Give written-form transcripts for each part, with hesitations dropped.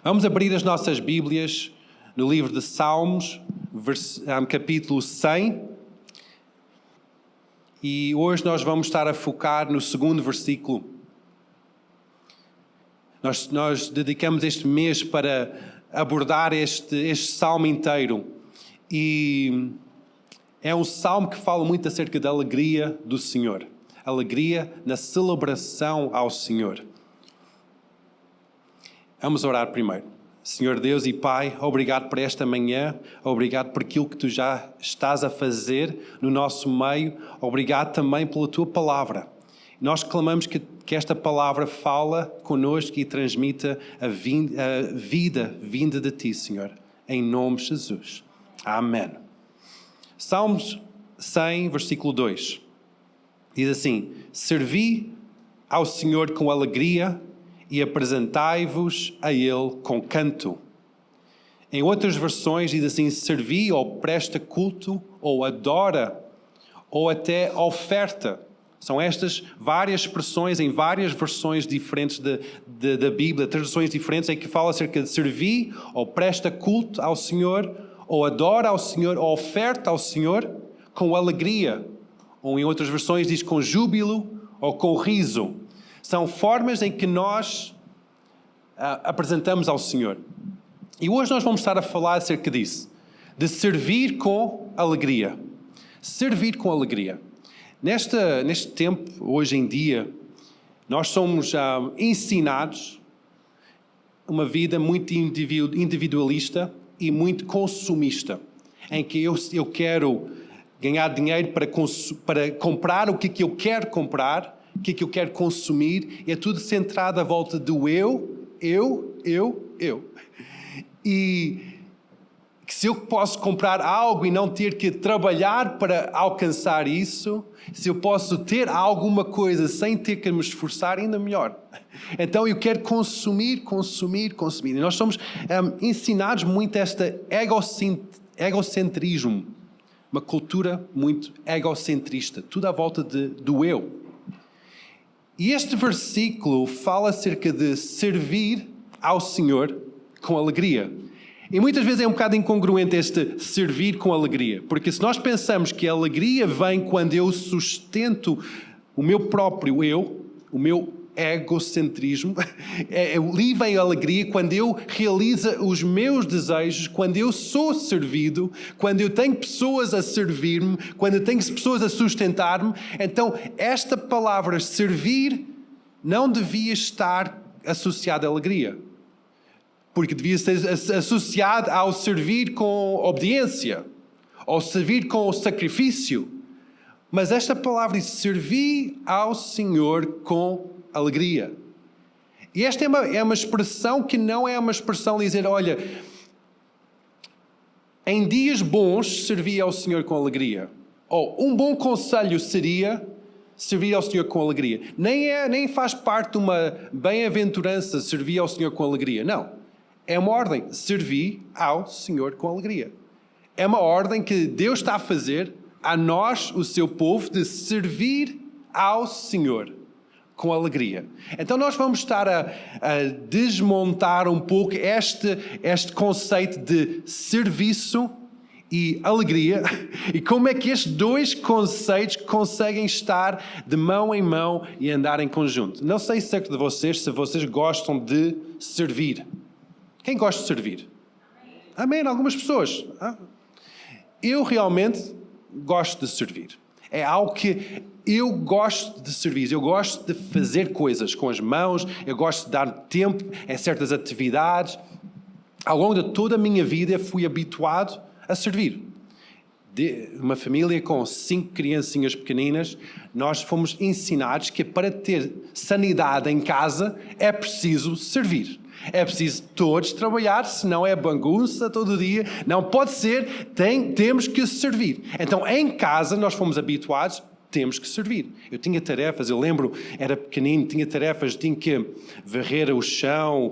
Vamos abrir as nossas Bíblias no livro de Salmos, capítulo 100. E hoje nós vamos estar a focar no segundo versículo. Nós dedicamos este mês para abordar este salmo inteiro. E é um salmo que fala muito acerca da alegria do Senhor. Alegria na celebração ao Senhor. Vamos orar primeiro. Senhor Deus e Pai, obrigado por esta manhã, obrigado por aquilo que Tu já estás a fazer no nosso meio, obrigado também pela Tua palavra. Nós clamamos que esta palavra fala connosco e transmita a vida vinda de Ti, Senhor, em nome de Jesus. Amém. Salmos 100, versículo 2, diz assim: servi ao Senhor com alegria e apresentai-vos a Ele com canto. Em outras versões diz assim: servi ou presta culto, ou adora, ou até oferta. São estas várias expressões em várias versões diferentes da Bíblia, traduções diferentes, em que fala acerca de servir, ou presta culto ao Senhor, ou adora ao Senhor, ou oferta ao Senhor com alegria. Ou em outras versões diz com júbilo ou com riso. São formas em que nós apresentamos ao Senhor. E hoje nós vamos estar a falar acerca disso. De servir com alegria. Servir com alegria. Neste tempo, hoje em dia, nós somos ensinados uma vida muito individualista e muito consumista. Em que eu quero ganhar dinheiro para comprar o que eu quero comprar, o que eu quero consumir, é tudo centrado à volta do eu. E que se eu posso comprar algo e não ter que trabalhar para alcançar isso, se eu posso ter alguma coisa sem ter que me esforçar, ainda melhor. Então eu quero consumir. E nós somos ensinados muito a este egocentrismo, uma cultura muito egocentrista, tudo à volta do eu. E este versículo fala acerca de servir ao Senhor com alegria. E muitas vezes é um bocado incongruente este servir com alegria. Porque se nós pensamos que a alegria vem quando eu sustento o meu próprio eu, o meu egocentrismo, ali vem a alegria quando eu realizo os meus desejos, quando eu sou servido, quando eu tenho pessoas a servir-me, quando eu tenho pessoas a sustentar-me. Então, esta palavra servir não devia estar associada à alegria. Porque devia ser associado ao servir com obediência, ou servir com sacrifício. Mas esta palavra diz servir ao Senhor com alegria. E esta é uma expressão que não é uma expressão de dizer, olha, em dias bons servir ao Senhor com alegria. Ou um bom conselho seria servir ao Senhor com alegria. Nem faz parte de uma bem-aventurança servir ao Senhor com alegria. Não. É uma ordem, servir ao Senhor com alegria. É uma ordem que Deus está a fazer a nós, o seu povo, de servir ao Senhor com alegria. Então nós vamos estar a desmontar um pouco este conceito de serviço e alegria, e como é que estes dois conceitos conseguem estar de mão em mão e andar em conjunto. Não sei se vocês gostam de servir. Quem gosta de servir? Amém. Algumas pessoas. Eu realmente gosto de servir. É algo que eu gosto de servir. Eu gosto de fazer coisas com as mãos. Eu gosto de dar tempo a certas atividades. Ao longo de toda a minha vida fui habituado a servir. De uma família com 5 criancinhas pequeninas, nós fomos ensinados que para ter sanidade em casa é preciso servir. É preciso todos trabalhar, senão é bagunça todo dia. Não pode ser, temos que servir. Então, em casa, nós fomos habituados, temos que servir. Eu tinha tarefas, eu lembro, era pequenino, tinha tarefas, tinha que varrer o chão,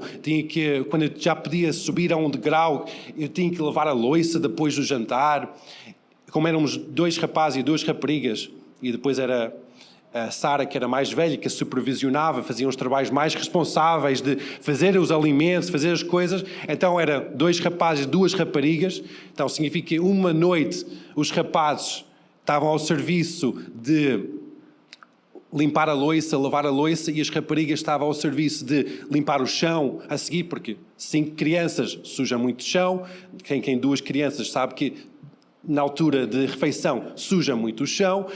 quando eu já podia subir a um degrau, eu tinha que lavar a louça depois do jantar. Como éramos 2 rapazes e 2 raparigas, e depois era A Sara, que era mais velha, que a supervisionava, fazia uns trabalhos mais responsáveis de fazer os alimentos, fazer as coisas. Então, era 2 rapazes, 2 raparigas. Então, significa que uma noite os rapazes estavam ao serviço de limpar a louça, lavar a louça, e as raparigas estavam ao serviço de limpar o chão a seguir, porque 5 crianças suja muito chão. Quem tem 2 crianças sabe que na altura de refeição suja muito o chão.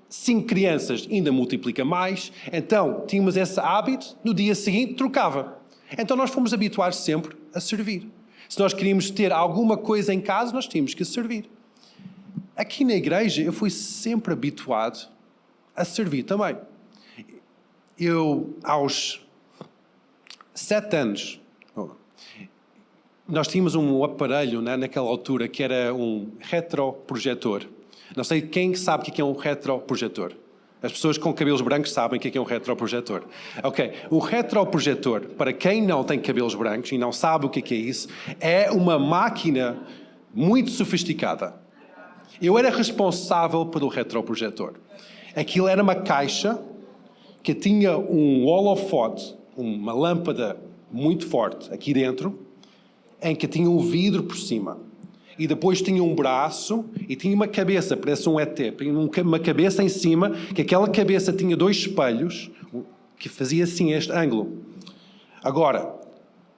5 crianças ainda multiplica mais. Então, tínhamos esse hábito, no dia seguinte trocava. Então, nós fomos habituados sempre a servir. Se nós queríamos ter alguma coisa em casa, nós tínhamos que servir. Aqui na igreja, eu fui sempre habituado a servir também. Eu, aos 7 anos, nós tínhamos um aparelho, né, naquela altura, que era um retroprojetor. Não sei quem sabe o que é um retroprojetor. As pessoas com cabelos brancos sabem o que é um retroprojetor. Ok, o retroprojetor, para quem não tem cabelos brancos e não sabe o que é isso, é uma máquina muito sofisticada. Eu era responsável pelo retroprojetor. Aquilo era uma caixa que tinha um holofote, uma lâmpada muito forte aqui dentro, em que tinha um vidro por cima. E depois tinha um braço e tinha uma cabeça, parece um ET, uma cabeça em cima, que aquela cabeça tinha 2 espelhos, que fazia assim este ângulo. Agora,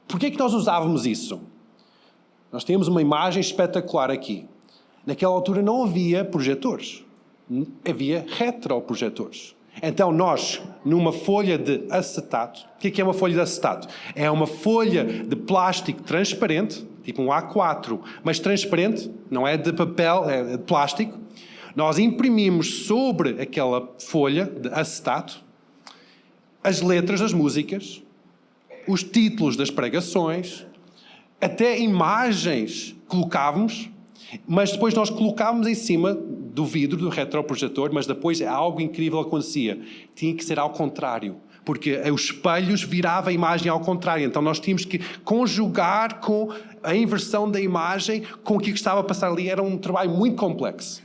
por que é que nós usávamos isso? Nós tínhamos uma imagem espetacular aqui. Naquela altura não havia projetores, havia retroprojetores. Então nós, numa folha de acetato, o que é uma folha de acetato? É uma folha de plástico transparente, tipo um A4, mas transparente, não é de papel, é de plástico. Nós imprimimos sobre aquela folha de acetato as letras das músicas, os títulos das pregações, até imagens colocávamos, mas depois nós colocávamos em cima do vidro do retroprojetor, mas depois algo incrível acontecia. Tinha que ser ao contrário, porque os espelhos viravam a imagem ao contrário. Então nós tínhamos que conjugar com a inversão da imagem com o que estava a passar ali. Era um trabalho muito complexo.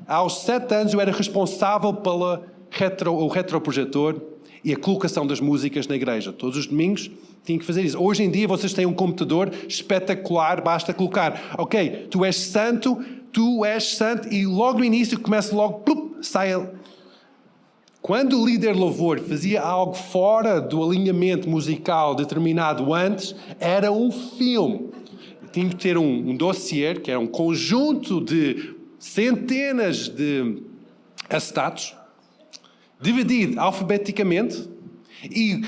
Aos 7 anos eu era responsável pelo retroprojetor e a colocação das músicas na igreja. Todos os domingos tinha que fazer isso. Hoje em dia vocês têm um computador espetacular, basta colocar, ok, tu és santo, e logo no início começa logo, plup, sai. Quando o líder louvor fazia algo fora do alinhamento musical determinado antes, era um filme. Tinha que ter um dossiê, que era um conjunto de centenas de acetatos, dividido alfabeticamente, e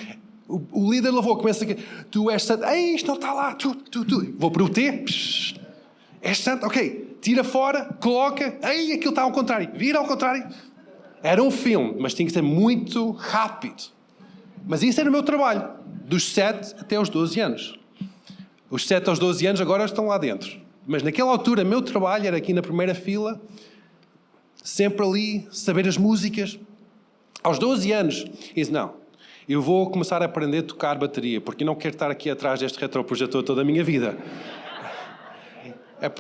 o líder louvor começa a dizer, tu és santo, ei, isto não está lá, tu. Vou para o T, és santo, ok, tira fora, coloca, ei, aquilo está ao contrário, vira ao contrário. Era um filme, mas tinha que ser muito rápido. Mas isso era o meu trabalho, dos 7 até aos 12 anos. Os 7 aos 12 anos agora estão lá dentro. Mas naquela altura, o meu trabalho era aqui na primeira fila, sempre ali, saber as músicas. Aos 12 anos, disse, não, eu vou começar a aprender a tocar bateria, porque eu não quero estar aqui atrás deste retroprojetor toda a minha vida.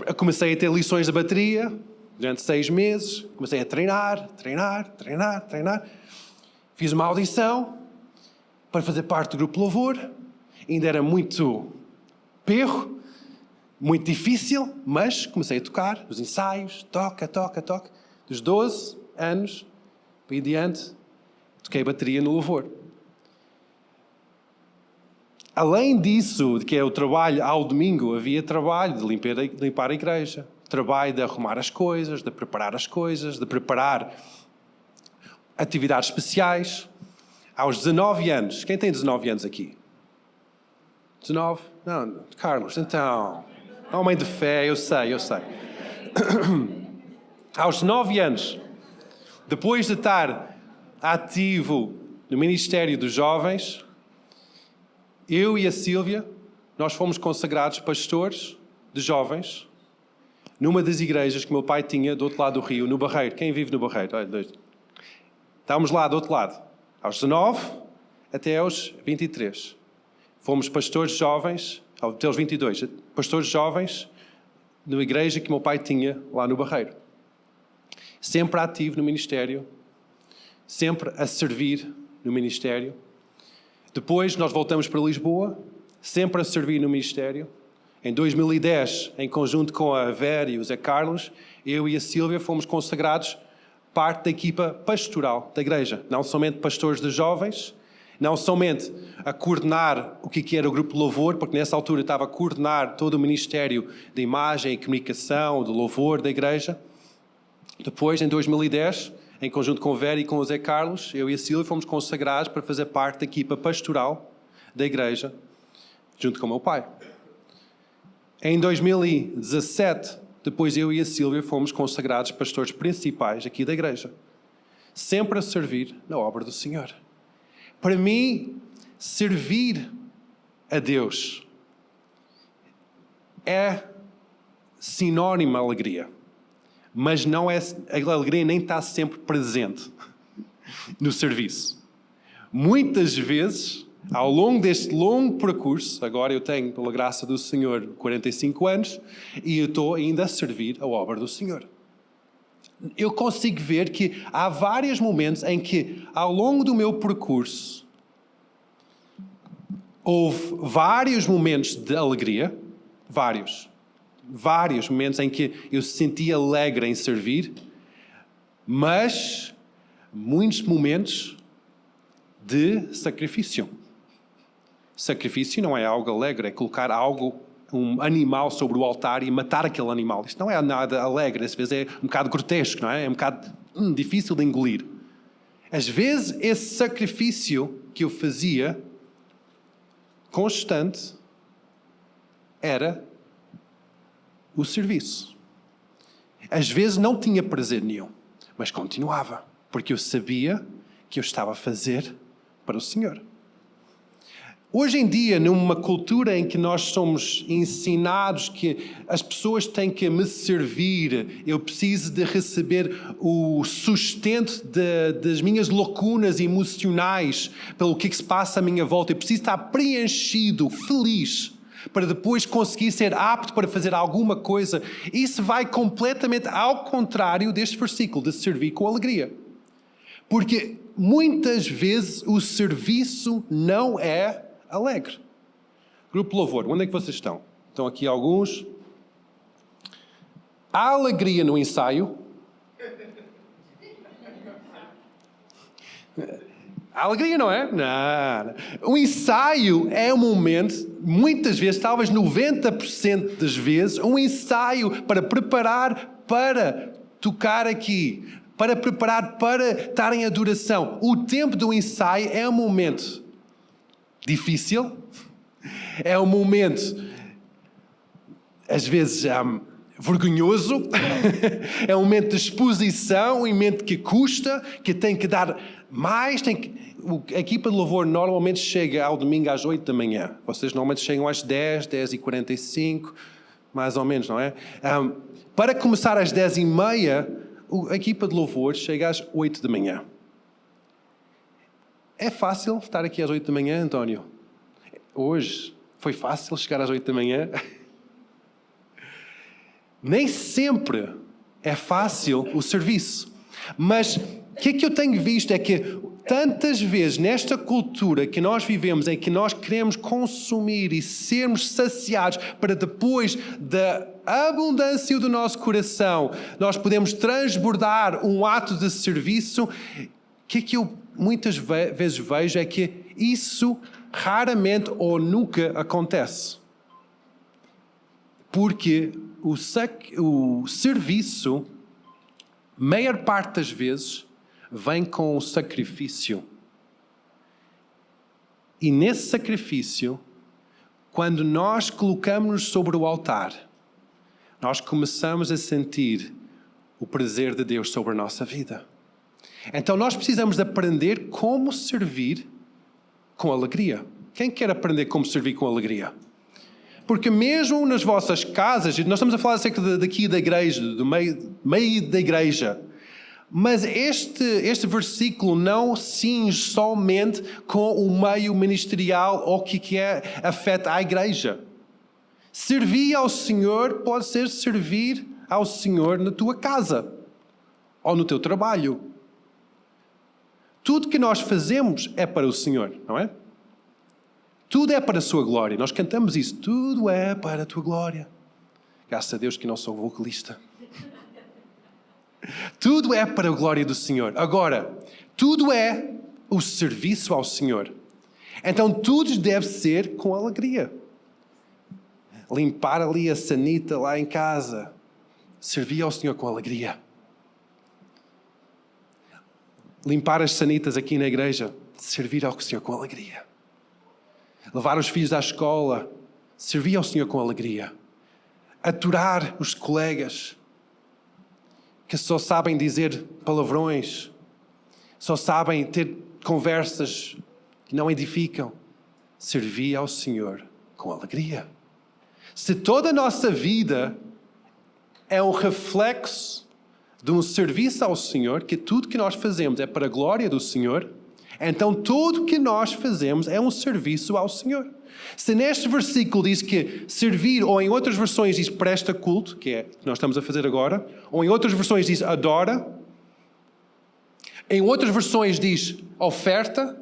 Eu comecei a ter lições de bateria durante 6 meses, comecei a treinar. Fiz uma audição para fazer parte do grupo Louvor, ainda era muito perro, muito difícil, mas comecei a tocar, os ensaios, toca. Dos 12 anos para em diante, toquei bateria no Louvor. Além disso, que é o trabalho ao domingo, havia trabalho de limpar a igreja, trabalho de arrumar as coisas, de preparar as coisas, de preparar atividades especiais. Aos 19 anos, quem tem 19 anos aqui? 19? Não, Carlos, então, homem de fé, eu sei. Aos 19 anos, depois de estar ativo no Ministério dos Jovens, eu e a Sílvia, nós fomos consagrados pastores de jovens numa das igrejas que meu pai tinha do outro lado do rio, no Barreiro. Quem vive no Barreiro? Estávamos lá do outro lado, aos 19 até aos 23. Fomos pastores jovens, até aos 22, pastores jovens numa igreja que meu pai tinha lá no Barreiro. Sempre ativo no ministério sempre a servir no ministério. Depois nós voltamos para Lisboa, sempre a servir no ministério. Em 2010, em conjunto com a Vera e o Zé Carlos, eu e a Sílvia fomos consagrados parte da equipa pastoral da igreja. Não somente pastores de jovens, não somente a coordenar o que era o grupo de louvor, porque nessa altura eu estava a coordenar todo o ministério de imagem e comunicação, do louvor da igreja. Depois, em 2010, em conjunto com o Vera e com o Zé Carlos, eu e a Sílvia fomos consagrados para fazer parte da equipa pastoral da igreja, junto com o meu pai. Em 2017, depois eu e a Sílvia fomos consagrados pastores principais aqui da igreja, sempre a servir na obra do Senhor. Para mim, servir a Deus é sinónimo de alegria, mas não é, a alegria nem está sempre presente no serviço. Muitas vezes, ao longo deste longo percurso, agora eu tenho, pela graça do Senhor, 45 anos, e eu estou ainda a servir a obra do Senhor. Eu consigo ver que há vários momentos em que, ao longo do meu percurso, houve vários momentos de alegria, vários momentos em que eu senti alegre em servir, mas muitos momentos de sacrifício. Sacrifício não é algo alegre, é colocar um animal sobre o altar e matar aquele animal. Isto não é nada alegre, às vezes é um bocado grotesco, não é? É um bocado difícil de engolir. Às vezes esse sacrifício que eu fazia, constante, era o serviço. Às vezes não tinha prazer nenhum, mas continuava, porque eu sabia que eu estava a fazer para o Senhor. Hoje em dia, numa cultura em que nós somos ensinados que as pessoas têm que me servir, eu preciso de receber o sustento das minhas lacunas emocionais pelo que se passa à minha volta, eu preciso estar preenchido, feliz, para depois conseguir ser apto para fazer alguma coisa. Isso vai completamente ao contrário deste versículo, de servir com alegria. Porque muitas vezes o serviço não é alegre. Grupo Louvor, onde é que vocês estão? Estão aqui alguns. Há alegria no ensaio. Há alegria, não é? Não. O ensaio é um momento, muitas vezes, talvez 90% das vezes, um ensaio para preparar para tocar aqui, para preparar para estar em adoração. O tempo do ensaio é um momento difícil, é um momento, às vezes, vergonhoso, é um momento de exposição, um momento que custa, que tem que dar mais, a equipa de louvor normalmente chega ao domingo às 8 da manhã, vocês normalmente chegam às 10h45, mais ou menos, não é? Para começar às 10h30, a equipa de louvor chega às 8 da manhã. É fácil estar aqui às 8 da manhã, António? Hoje foi fácil chegar às 8 da manhã? Nem sempre é fácil o serviço. Mas o que eu tenho visto é que tantas vezes nesta cultura que nós vivemos, em que nós queremos consumir e sermos saciados para depois da abundância do nosso coração, nós podemos transbordar um ato de serviço. O que eu muitas vezes vejo é que isso raramente ou nunca acontece. Porque o serviço, maior parte das vezes, vem com o sacrifício. E nesse sacrifício, quando nós colocamos-nos sobre o altar, nós começamos a sentir o prazer de Deus sobre a nossa vida. Então nós precisamos de aprender como servir com alegria. Quem quer aprender como servir com alegria? Porque mesmo nas vossas casas, nós estamos a falar acerca daqui da igreja, do meio da igreja, mas este versículo não cinge somente com o meio ministerial ou o que afeta a igreja. Servir ao Senhor pode ser servir ao Senhor na tua casa ou no teu trabalho. Tudo que nós fazemos é para o Senhor, não é? Tudo é para a sua glória. Nós cantamos isso. Tudo é para a tua glória. Graças a Deus que não sou vocalista. Tudo é para a glória do Senhor. Agora, tudo é o serviço ao Senhor. Então, tudo deve ser com alegria. Limpar ali a sanita lá em casa. Servir ao Senhor com alegria. Limpar as sanitas aqui na igreja. Servir ao Senhor com alegria. Levar os filhos à escola. Servir ao Senhor com alegria. Aturar os colegas que só sabem dizer palavrões, só sabem ter conversas que não edificam. Servir ao Senhor com alegria. Se toda a nossa vida é um reflexo de um serviço ao Senhor, que tudo que nós fazemos é para a glória do Senhor, então tudo que nós fazemos é um serviço ao Senhor. Se neste versículo diz que servir, ou em outras versões diz presta culto, que é o que nós estamos a fazer agora, ou em outras versões diz adora, em outras versões diz oferta,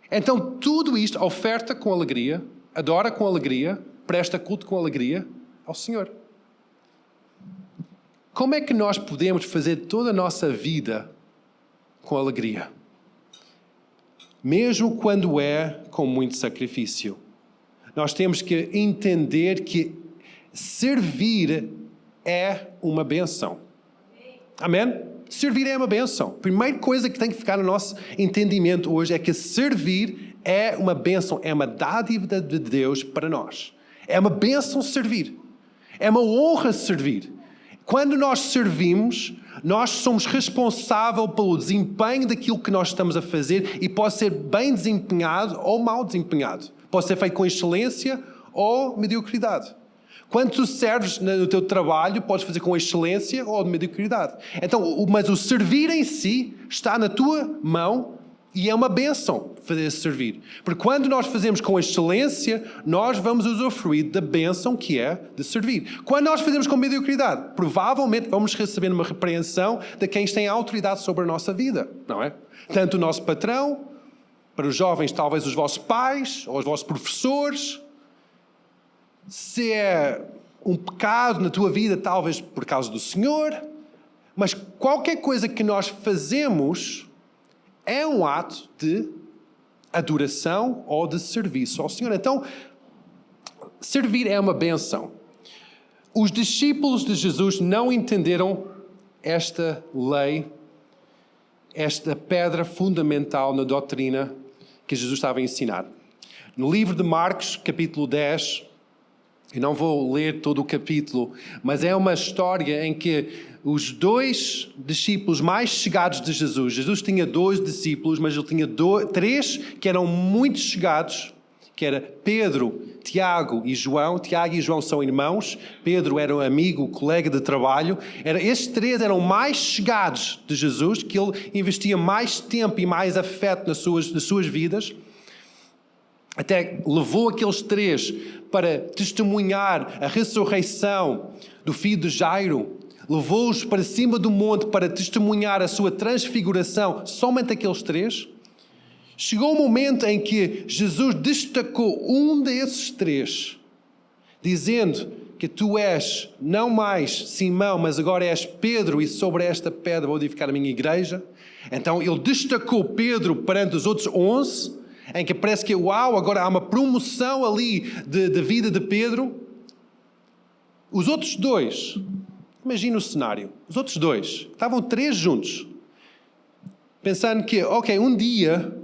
então tudo isto, oferta com alegria, adora com alegria, presta culto com alegria ao Senhor. Como é que nós podemos fazer toda a nossa vida com alegria? Mesmo quando é com muito sacrifício. Nós temos que entender que servir é uma benção. Amém? Servir é uma benção. A primeira coisa que tem que ficar no nosso entendimento hoje é que servir é uma benção, é uma dádiva de Deus para nós. É uma benção servir. É uma honra servir. Quando nós servimos, nós somos responsáveis pelo desempenho daquilo que nós estamos a fazer e pode ser bem desempenhado ou mal desempenhado. Pode ser feito com excelência ou mediocridade. Quando tu serves no teu trabalho, podes fazer com excelência ou mediocridade. Então, mas o servir em si está na tua mão e é uma bênção fazer servir. Porque quando nós fazemos com excelência, nós vamos usufruir da bênção que é de servir. Quando nós fazemos com mediocridade, provavelmente vamos receber uma repreensão de quem tem autoridade sobre a nossa vida, não é? Tanto o nosso patrão, para os jovens talvez os vossos pais ou os vossos professores. Se é um pecado na tua vida, talvez por causa do Senhor. Mas qualquer coisa que nós fazemos é um ato de adoração ou de serviço ao Senhor. Então, servir é uma benção. Os discípulos de Jesus não entenderam esta lei, esta pedra fundamental na doutrina que Jesus estava a ensinar. No livro de Marcos, capítulo 10, eu não vou ler todo o capítulo, mas é uma história em que os dois discípulos mais chegados de Jesus, Jesus tinha 2 discípulos, mas ele tinha 3 que eram muito chegados, que era Pedro, Tiago e João. Tiago e João são irmãos. Pedro era um amigo, colega de trabalho. Estes 3 eram mais chegados de Jesus, que ele investia mais tempo e mais afeto nas suas vidas. Até levou aqueles 3 para testemunhar a ressurreição do filho de Jairo. Levou-os para cima do monte para testemunhar a sua transfiguração. Somente aqueles 3. Chegou o momento em que Jesus destacou um desses 3, dizendo que tu és não mais Simão, mas agora és Pedro, e sobre esta pedra vou edificar a minha igreja. Então ele destacou Pedro perante os outros 11, em que parece que, uau, agora há uma promoção ali de vida de Pedro. Os outros 2, imagina o cenário, os outros 2, estavam 3 juntos, pensando que, ok, um dia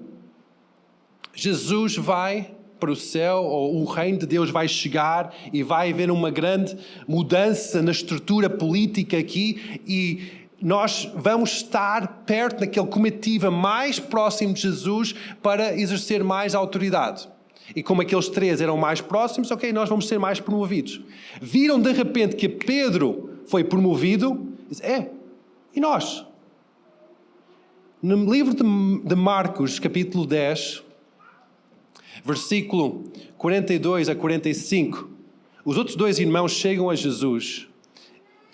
Jesus vai para o céu, ou o reino de Deus vai chegar e vai haver uma grande mudança na estrutura política aqui e nós vamos estar perto daquele comitiva mais próximo de Jesus para exercer mais autoridade. E como aqueles 3 eram mais próximos, ok, nós vamos ser mais promovidos. Viram de repente que Pedro foi promovido, e nós? No livro de Marcos, capítulo 10, versículo 42 a 45, os outros 2 irmãos chegam a Jesus,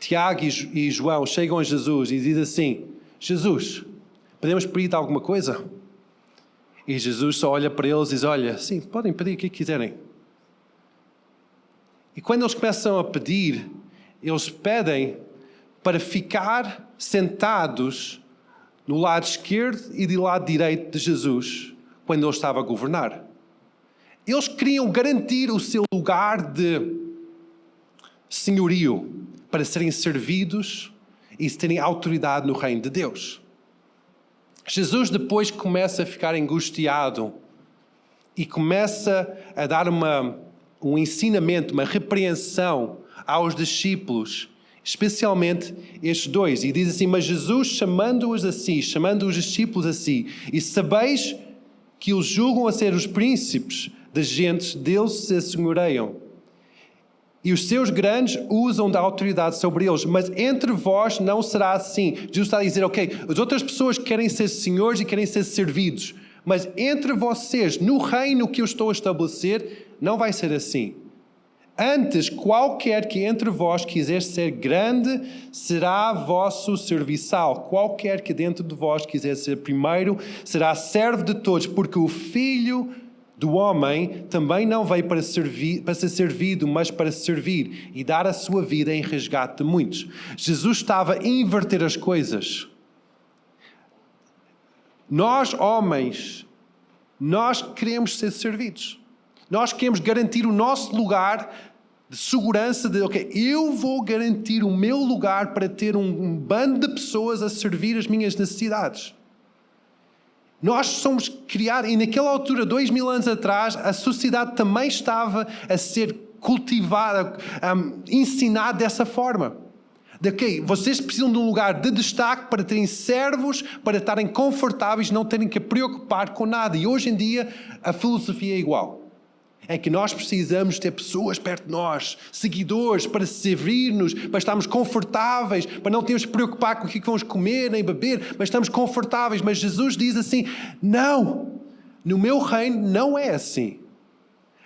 Tiago e João chegam a Jesus e dizem assim: Jesus, podemos pedir alguma coisa? E Jesus só olha para eles e diz, olha, sim, podem pedir o que quiserem. E quando eles começam a pedir, eles pedem para ficar sentados no lado esquerdo e do lado direito de Jesus, quando ele estava a governar. Eles queriam garantir o seu lugar de senhorio, para serem servidos e terem autoridade no reino de Deus. Jesus depois começa a ficar angustiado e começa a dar um ensinamento, uma repreensão aos discípulos, especialmente estes dois. E diz assim, mas Jesus chamando-os a si, chamando os discípulos a si, e sabeis que os julgam a ser os príncipes das gentes, deles se assenhoreiam. E os seus grandes usam da autoridade sobre eles. Mas entre vós não será assim. Jesus está a dizer, ok, as outras pessoas querem ser senhores e querem ser servidos. Mas entre vocês, no reino que eu estou a estabelecer, não vai ser assim. Antes, qualquer que entre vós quiser ser grande, será vosso serviçal. Qualquer que dentro de vós quiser ser primeiro, será servo de todos. Porque o Filho do homem também não veio para ser servido, mas para servir e dar a sua vida em resgate de muitos. Jesus estava a inverter as coisas. Nós, homens, nós queremos ser servidos. Nós queremos garantir o nosso lugar de segurança de, ok, eu vou garantir o meu lugar para ter um bando de pessoas a servir as minhas necessidades. Nós somos criados, e naquela altura, 2000 anos atrás, a sociedade também estava a ser cultivada, ensinada dessa forma. De que vocês precisam de um lugar de destaque para terem servos, para estarem confortáveis, não terem que preocupar com nada. E hoje em dia, a filosofia é igual. É que nós precisamos ter pessoas perto de nós, seguidores, para servir-nos, para estarmos confortáveis, para não termos que preocupar com o que vamos comer nem beber, mas estamos confortáveis. Mas Jesus diz assim, não, no meu reino não é assim.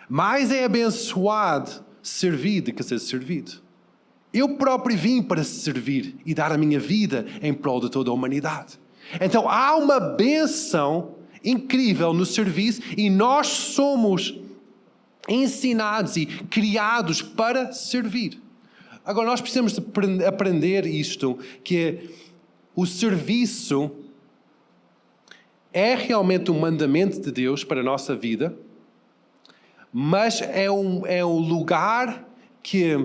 Mais é abençoado servir do que ser servido. Eu próprio vim para servir e dar a minha vida em prol de toda a humanidade. Então há uma bênção incrível no serviço e nós somos ensinados e criados para servir. Agora, nós precisamos de aprender isto, que o serviço é realmente um mandamento de Deus para a nossa vida, mas é um lugar que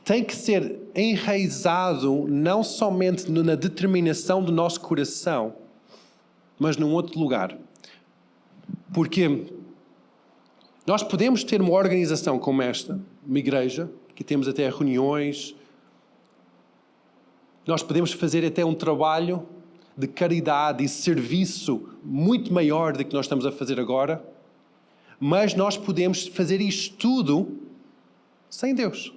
tem que ser enraizado não somente na determinação do nosso coração, mas num outro lugar. Porque nós podemos ter uma organização como esta, uma igreja, que temos até reuniões. Nós podemos fazer até um trabalho de caridade e serviço muito maior do que nós estamos a fazer agora. Mas nós podemos fazer isto tudo sem Deus.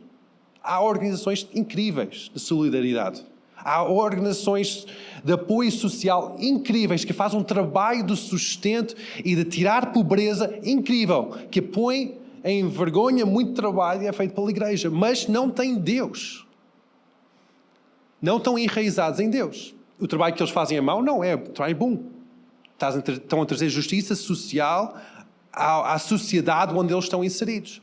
Há organizações incríveis de solidariedade. Há organizações de apoio social incríveis que fazem um trabalho de sustento e de tirar pobreza incrível, que põe em vergonha muito trabalho e é feito pela igreja, mas não tem Deus. Não estão enraizados em Deus. O trabalho que eles fazem a mão não é um trabalho bom. Estão a trazer justiça social à sociedade onde eles estão inseridos.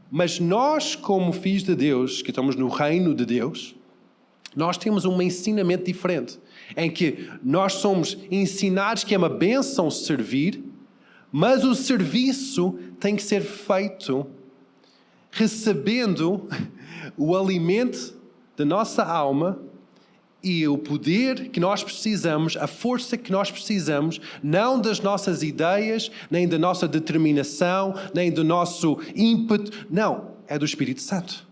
Mas nós, como filhos de Deus, que estamos no reino de Deus, nós temos um ensinamento diferente, em que nós somos ensinados que é uma bênção servir, mas o serviço tem que ser feito recebendo o alimento da nossa alma e o poder que nós precisamos, a força que nós precisamos, não das nossas ideias, nem da nossa determinação, nem do nosso ímpeto, não, é do Espírito Santo.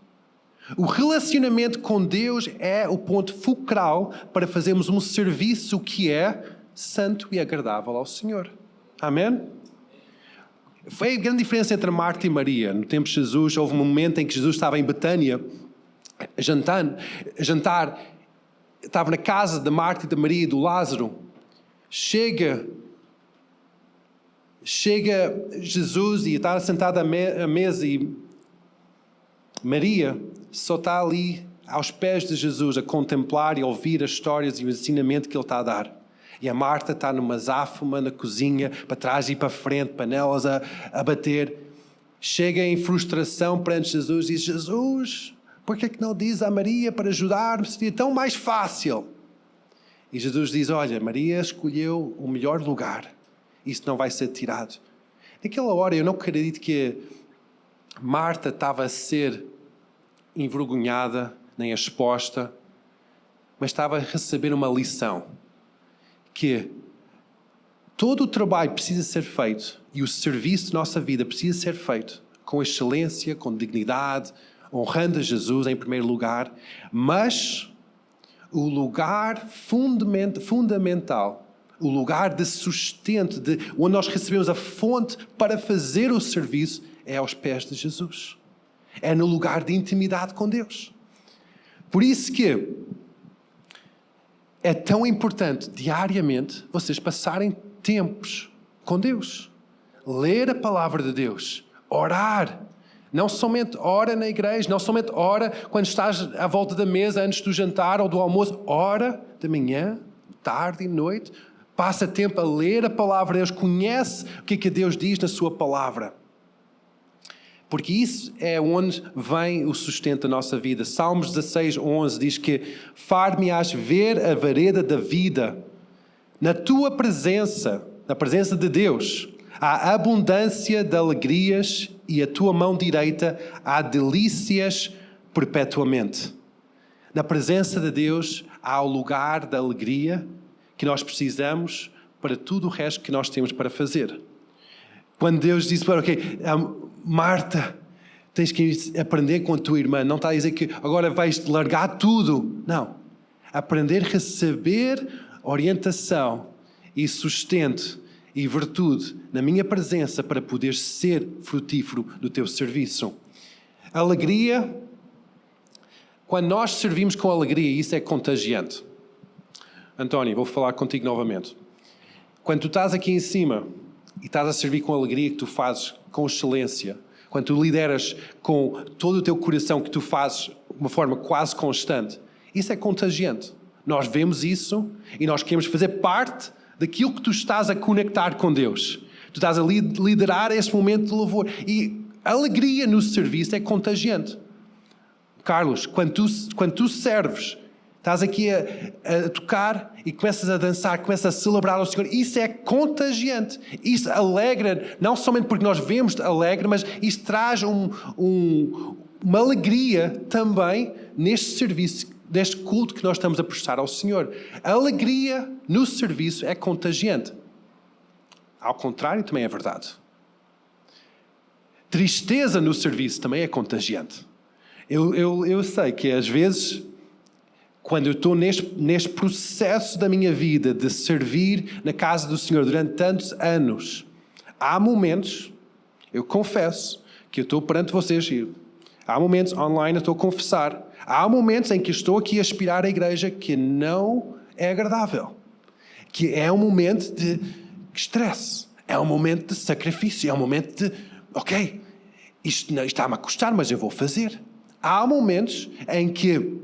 O relacionamento com Deus é o ponto focal para fazermos um serviço que é santo e agradável ao Senhor. Amém? Foi a grande diferença entre Marta e Maria. No tempo de Jesus, houve um momento em que Jesus estava em Betânia, a jantar, estava na casa de Marta e de Maria e do Lázaro. Chega Jesus e está sentado à mesa e Maria só está ali aos pés de Jesus a contemplar e ouvir as histórias e o ensinamento que Ele está a dar. E a Marta está numa azáfama na cozinha, para trás e para frente, panelas a bater. Chega em frustração perante Jesus e diz: Jesus, por que é que não diz a Maria para ajudar-me? Seria tão mais fácil. E Jesus diz: olha, Maria escolheu o melhor lugar. Isso não vai ser tirado. Naquela hora eu não acredito que Marta estava a ser envergonhada, nem exposta, mas estava a receber uma lição. Que todo o trabalho precisa ser feito e o serviço da nossa vida precisa ser feito com excelência, com dignidade, honrando a Jesus em primeiro lugar, mas o lugar fundamental, o lugar de sustento, onde nós recebemos a fonte para fazer o serviço, é aos pés de Jesus. É no lugar de intimidade com Deus. Por isso que é tão importante, diariamente, vocês passarem tempos com Deus. Ler a palavra de Deus. Orar. Não somente ora na igreja, não somente ora quando estás à volta da mesa antes do jantar ou do almoço. Ora de manhã, tarde e noite. Passa tempo a ler a palavra de Deus. Conhece o que Deus diz na sua palavra. Porque isso é onde vem o sustento da nossa vida. Salmos 16:11 diz que far-me-ás ver a vereda da vida. Na tua presença, na presença de Deus, há abundância de alegrias e a tua mão direita há delícias perpetuamente. Na presença de Deus há o lugar da alegria que nós precisamos para tudo o resto que nós temos para fazer. Quando Deus disse para Marta, tens que aprender com a tua irmã. Não está a dizer que agora vais largar tudo. Não. Aprender a receber orientação e sustento e virtude na minha presença para poder ser frutífero do teu serviço. Alegria, quando nós servimos com alegria, isso é contagiante. António, vou falar contigo novamente. Quando tu estás aqui em cima e estás a servir com alegria que tu fazes com excelência, quando tu lideras com todo o teu coração que tu fazes de uma forma quase constante, isso é contagiante. Nós vemos isso e nós queremos fazer parte daquilo que tu estás a conectar com Deus. Tu estás a liderar esse momento de louvor. E a alegria no serviço é contagiante. Carlos, quando tu serves, estás aqui a tocar e começas a dançar, começas a celebrar ao Senhor. Isso é contagiante. Isso alegra, não somente porque nós vemos alegre, mas isso traz uma alegria também neste serviço, neste culto que nós estamos a prestar ao Senhor. A alegria no serviço é contagiante. Ao contrário, também é verdade. Tristeza no serviço também é contagiante. Eu sei que às vezes, quando eu estou neste processo da minha vida de servir na casa do Senhor durante tantos anos, há momentos, eu confesso, que eu estou perante vocês, há momentos online eu estou a confessar, há momentos em que estou aqui a aspirar à igreja que não é agradável, que é um momento de estresse, é um momento de sacrifício, é um momento de, ok, isto está-me a custar, mas eu vou fazer. Há momentos em que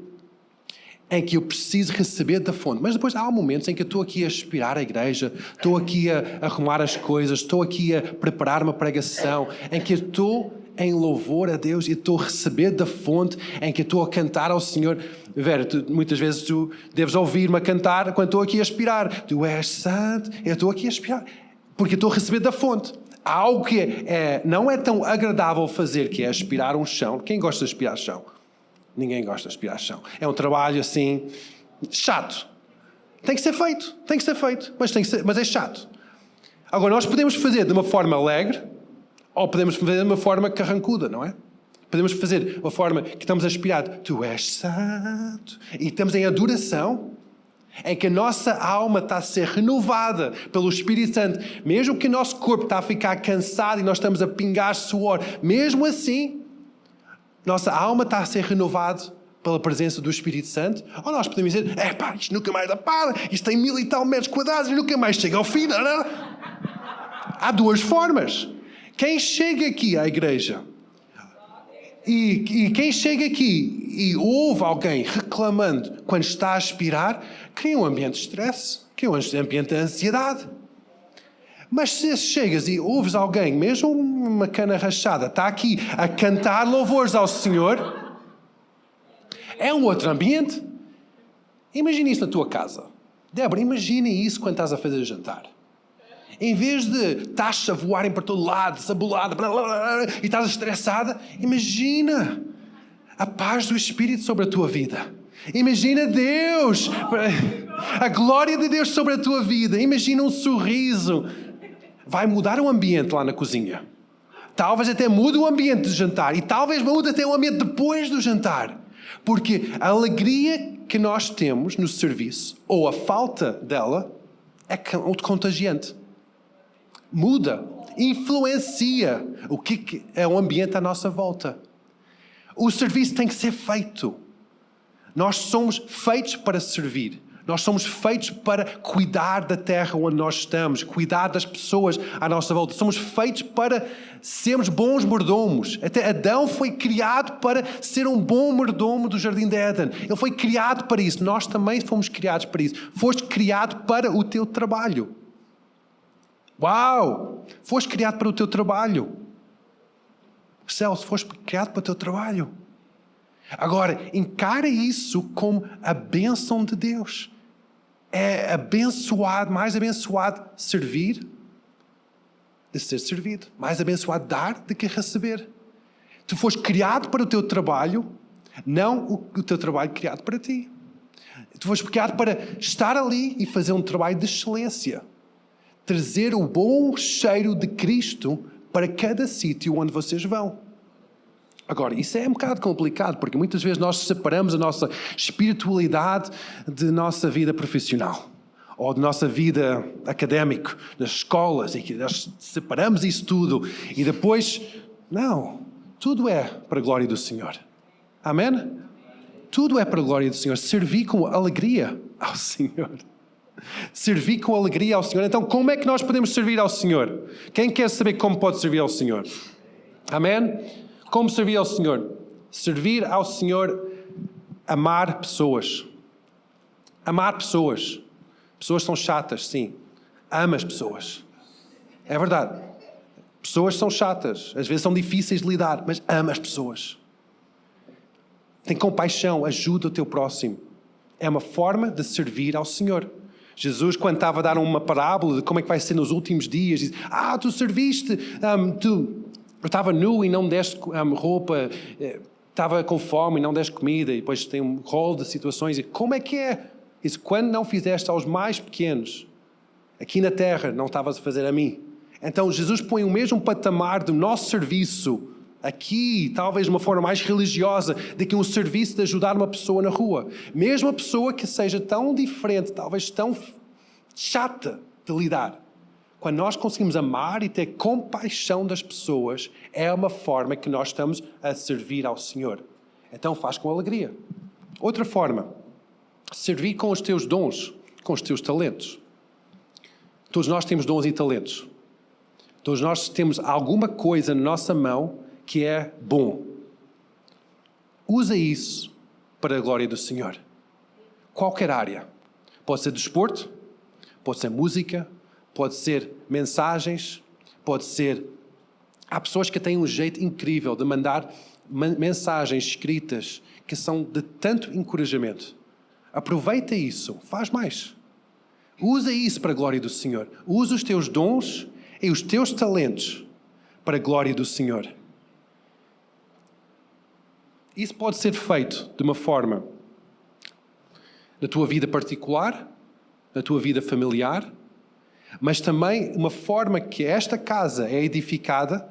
eu preciso receber da fonte. Mas depois há momentos em que eu estou aqui a aspirar à igreja, estou aqui a arrumar as coisas, estou aqui a preparar uma pregação, em que eu estou em louvor a Deus e estou a receber da fonte, em que eu estou a cantar ao Senhor. Vera, muitas vezes tu deves ouvir-me a cantar quando estou aqui a aspirar. Tu és santo, eu estou aqui a aspirar, porque eu estou a receber da fonte. Há algo que não é tão agradável fazer, que é aspirar um chão. Quem gosta de aspirar chão? Ninguém gosta de aspirar chão. É um trabalho assim, chato. Tem que ser feito, mas é chato. Agora, nós podemos fazer de uma forma alegre, ou podemos fazer de uma forma carrancuda, não é? Podemos fazer de uma forma que estamos a aspirar, tu és santo, e estamos em adoração, em que a nossa alma está a ser renovada pelo Espírito Santo, mesmo que o nosso corpo está a ficar cansado e nós estamos a pingar suor, mesmo assim, nossa alma está a ser renovada pela presença do Espírito Santo. Ou nós podemos dizer, isto nunca mais dá para, isto tem 1000 e tal metros quadrados e nunca mais chega ao fim. Não. Há duas formas. Quem chega aqui à igreja E quem chega aqui e ouve alguém reclamando quando está a aspirar, cria um ambiente de stress, cria um ambiente de ansiedade. Mas se chegas e ouves alguém, mesmo uma cana rachada, está aqui a cantar louvores ao Senhor, é um outro ambiente. Imagina isso na tua casa. Débora, imagina isso quando estás a fazer jantar. Em vez de estás a voarem para todo lado, sabolada, e estás estressada, imagina a paz do Espírito sobre a tua vida. Imagina Deus, a glória de Deus sobre a tua vida. Imagina um sorriso. Vai mudar o ambiente lá na cozinha. Talvez até mude o ambiente de jantar. E talvez mude até o ambiente depois do jantar. Porque a alegria que nós temos no serviço, ou a falta dela, é contagiante. Muda, influencia o que é o ambiente à nossa volta. O serviço tem que ser feito. Nós somos feitos para servir. Nós somos feitos para cuidar da terra onde nós estamos, cuidar das pessoas à nossa volta. Somos feitos para sermos bons mordomos. Até Adão foi criado para ser um bom mordomo do Jardim de Éden. Ele foi criado para isso. Nós também fomos criados para isso. Foste criado para o teu trabalho. Uau! Foste criado para o teu trabalho. Celso, foste criado para o teu trabalho. Agora, encara isso como a bênção de Deus. É abençoado, mais abençoado servir de ser servido. Mais abençoado dar do que receber. Tu foste criado para o teu trabalho, não o teu trabalho criado para ti. Tu foste criado para estar ali e fazer um trabalho de excelência. Trazer o bom cheiro de Cristo para cada sítio onde vocês vão. Agora, isso é um bocado complicado, porque muitas vezes nós separamos a nossa espiritualidade de nossa vida profissional, ou de nossa vida académica, nas escolas, e nós separamos isso tudo, e depois, não, tudo é para a glória do Senhor. Amém? Tudo é para a glória do Senhor. Servir com alegria ao Senhor. Servir com alegria ao Senhor. Então, como é que nós podemos servir ao Senhor? Quem quer saber como pode servir ao Senhor? Amém? Como servir ao Senhor? Servir ao Senhor, amar pessoas. Amar pessoas. Pessoas são chatas, sim. Ama as pessoas. É verdade. Pessoas são chatas. Às vezes são difíceis de lidar, mas ama as pessoas. Tem compaixão, ajuda o teu próximo. É uma forma de servir ao Senhor. Jesus, quando estava a dar uma parábola de como é que vai ser nos últimos dias, diz, tu serviste, eu estava nu e não me deste roupa, estava com fome e não deste comida, e depois tem um rol de situações. E como é que é? Diz, quando não fizeste aos mais pequenos, aqui na terra, não estavas a fazer a mim. Então Jesus põe o mesmo patamar do nosso serviço, aqui, talvez de uma forma mais religiosa, do que um serviço de ajudar uma pessoa na rua. Mesmo a pessoa que seja tão diferente, talvez tão chata de lidar. Quando nós conseguimos amar e ter compaixão das pessoas, é uma forma que nós estamos a servir ao Senhor. Então faz com alegria. Outra forma, servir com os teus dons, com os teus talentos. Todos nós temos dons e talentos. Todos nós temos alguma coisa na nossa mão que é bom. Usa isso para a glória do Senhor. Qualquer área. Pode ser desporto, pode ser música, pode ser mensagens, pode ser... Há pessoas que têm um jeito incrível de mandar mensagens escritas que são de tanto encorajamento. Aproveita isso, faz mais. Usa isso para a glória do Senhor. Usa os teus dons e os teus talentos para a glória do Senhor. Isso pode ser feito de uma forma na tua vida particular, na tua vida familiar, mas também uma forma que esta casa é edificada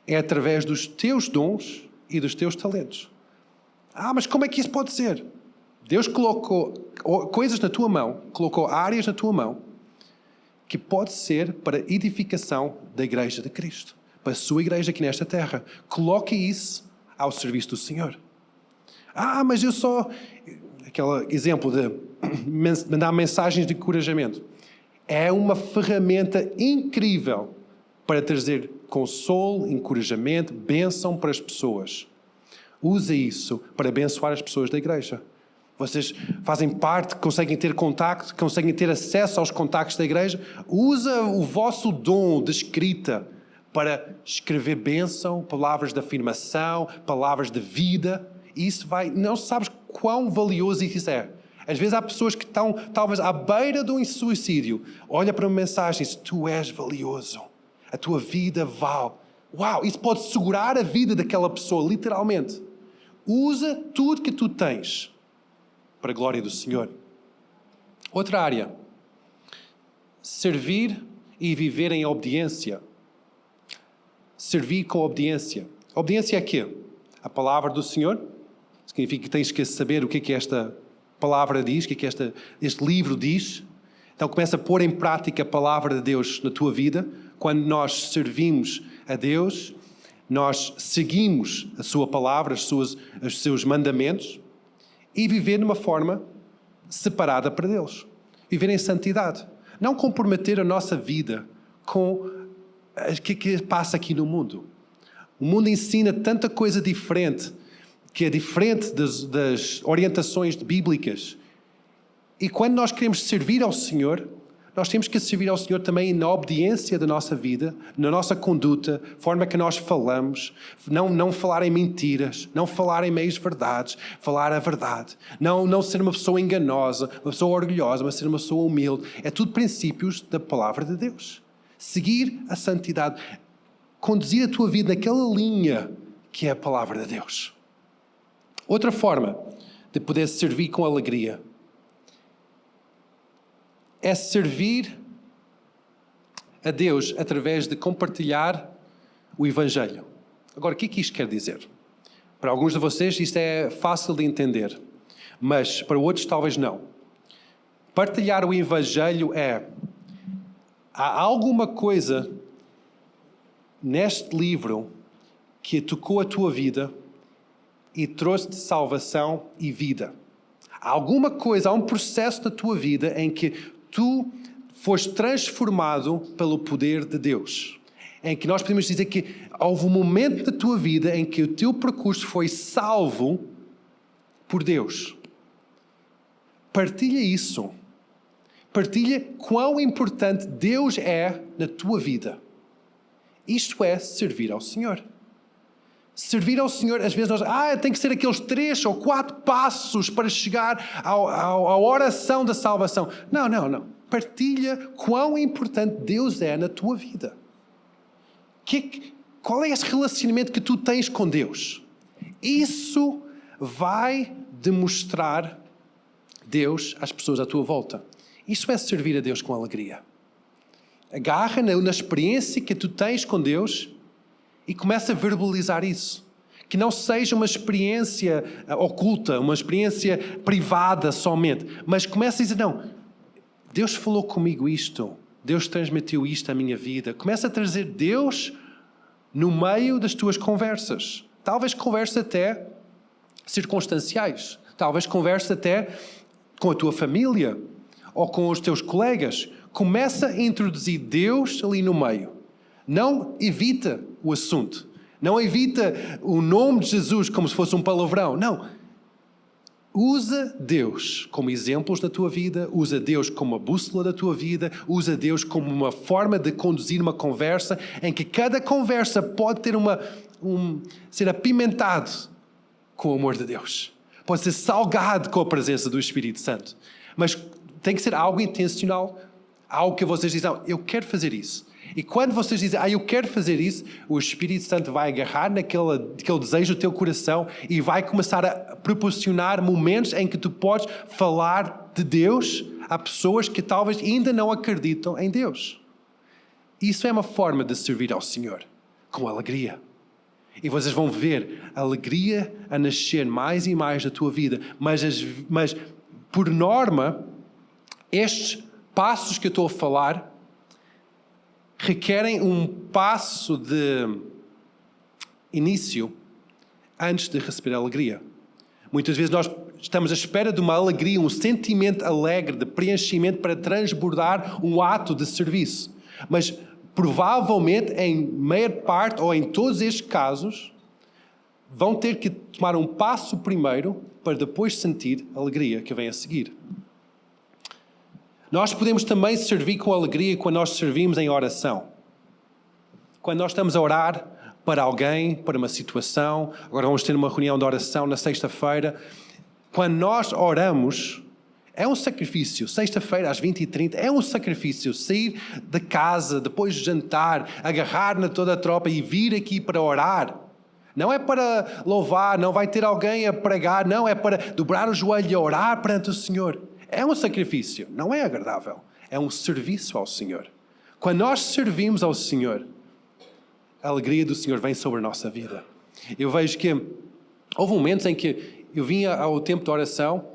é através dos teus dons e dos teus talentos. Mas como é que isso pode ser? Deus colocou coisas na tua mão, colocou áreas na tua mão, que pode ser para a edificação da Igreja de Cristo, para a sua Igreja aqui nesta terra. Coloque isso ao serviço do Senhor. Mas eu só... Aquele exemplo de mandar mensagens de encorajamento. É uma ferramenta incrível para trazer consolo, encorajamento, bênção para as pessoas. Usa isso para abençoar as pessoas da igreja. Vocês fazem parte, conseguem ter contacto, conseguem ter acesso aos contactos da igreja. Usa o vosso dom de escrita para escrever bênção, palavras de afirmação, palavras de vida. E isso não sabes quão valioso isso é. Às vezes há pessoas que estão talvez à beira de um suicídio. Olha para uma mensagem e diz, tu és valioso. A tua vida vale. Uau, isso pode segurar a vida daquela pessoa, literalmente. Usa tudo que tu tens para a glória do Senhor. Outra área. Servir e viver em obediência. Servir com obediência. Obediência é quê? A palavra do Senhor. Significa que tens que saber o que esta palavra diz, o que este livro diz. Então começa a pôr em prática a palavra de Deus na tua vida. Quando nós servimos a Deus, nós seguimos a sua palavra, os seus mandamentos e viver de uma forma separada para Deus. Viver em santidade. Não comprometer a nossa vida com o que passa aqui no mundo. O mundo ensina tanta coisa diferente, que é diferente das orientações bíblicas. E quando nós queremos servir ao Senhor, nós temos que servir ao Senhor também na obediência da nossa vida, na nossa conduta, forma que nós falamos, não falar em mentiras, não falar em meias verdades, falar a verdade, não ser uma pessoa enganosa, uma pessoa orgulhosa, mas ser uma pessoa humilde. É tudo princípios da palavra de Deus. Seguir a santidade, conduzir a tua vida naquela linha que é a palavra de Deus. Outra forma de poder servir com alegria é servir a Deus através de compartilhar o Evangelho. Agora, o que é que isto quer dizer? Para alguns de vocês isto é fácil de entender, mas para outros talvez não. Partilhar o Evangelho há alguma coisa neste livro que tocou a tua vida e trouxe-te salvação e vida. Há alguma coisa, há um processo da tua vida em que tu foste transformado pelo poder de Deus. Em que nós podemos dizer que houve um momento da tua vida em que o teu percurso foi salvo por Deus. Partilha isso. Partilha quão importante Deus é na tua vida. Isto é servir ao Senhor. Servir ao Senhor, às vezes nós... tem que ser aqueles 3 ou 4 passos para chegar à oração da salvação. Não. Partilha quão importante Deus é na tua vida. Qual é esse relacionamento que tu tens com Deus? Isso vai demonstrar Deus às pessoas à tua volta. Isso é servir a Deus com alegria. Agarra na experiência que tu tens com Deus e começa a verbalizar isso. Que não seja uma experiência oculta, uma experiência privada somente, mas começa a dizer, não, Deus falou comigo isto, Deus transmitiu isto à minha vida. Começa a trazer Deus no meio das tuas conversas. Talvez conversas até circunstanciais, talvez conversas até com a tua família ou com os teus colegas. Começa a introduzir Deus ali no meio. Não evita o assunto. Não evita o nome de Jesus como se fosse um palavrão. Não. Usa Deus como exemplos da tua vida. Usa Deus como uma bússola da tua vida. Usa Deus como uma forma de conduzir uma conversa em que cada conversa pode ter ser apimentado com o amor de Deus. Pode ser salgado com a presença do Espírito Santo. Mas tem que ser algo intencional. Algo que vocês dizem, eu quero fazer isso. E quando vocês dizem, eu quero fazer isso, o Espírito Santo vai agarrar naquele desejo do teu coração e vai começar a proporcionar momentos em que tu podes falar de Deus a pessoas que talvez ainda não acreditam em Deus. Isso é uma forma de servir ao Senhor, com alegria. E vocês vão ver a alegria a nascer mais e mais da tua vida. Mas por norma, estes passos que eu estou a falar requerem um passo de início antes de receber a alegria. Muitas vezes nós estamos à espera de uma alegria, um sentimento alegre, de preenchimento para transbordar um ato de serviço. Mas provavelmente, em maior parte ou em todos estes casos, vão ter que tomar um passo primeiro para depois sentir a alegria que vem a seguir. Nós podemos também servir com alegria quando nós servimos em oração. Quando nós estamos a orar para alguém, para uma situação, agora vamos ter uma reunião de oração na sexta-feira. Quando nós oramos, é um sacrifício. Sexta-feira às 20h30 é um sacrifício. Sair de casa, depois de jantar, agarrar na toda a tropa e vir aqui para orar. Não é para louvar, não vai ter alguém a pregar, não, é para dobrar o joelho e orar perante o Senhor. É um sacrifício, não é agradável. É um serviço ao Senhor. Quando nós servimos ao Senhor, a alegria do Senhor vem sobre a nossa vida. Eu vejo que houve momentos em que eu vinha ao tempo de oração,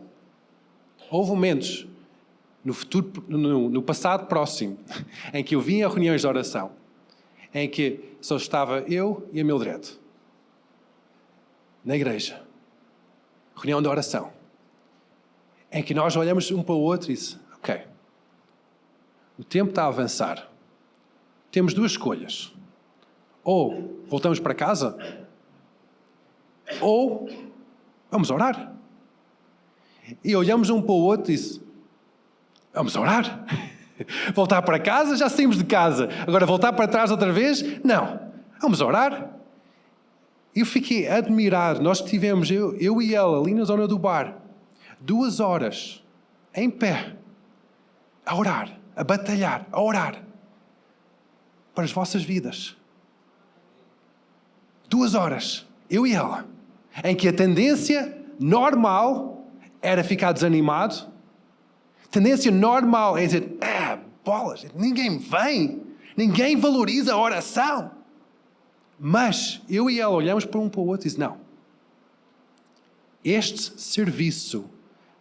houve momentos no futuro, no passado próximo, em que eu vinha a reuniões de oração, em que só estava eu e a Mildred, na igreja, reunião de oração, em que nós olhamos um para o outro e dizemos, ok, o tempo está a avançar, temos duas escolhas, ou voltamos para casa, ou vamos orar. E olhamos um para o outro e dizemos, vamos orar. Voltar para casa, já saímos de casa, agora voltar para trás outra vez? Não, vamos orar. Eu fiquei admirado, nós tivemos, eu e ela, ali na zona do bar, 2 horas, em pé, a orar, a batalhar, a orar, para as vossas vidas. 2 horas, eu e ela, em que a tendência normal era ficar desanimado, tendência normal é dizer, bolas, ninguém vem, ninguém valoriza a oração. Mas eu e ela olhamos para um para o outro e dizemos, não, este serviço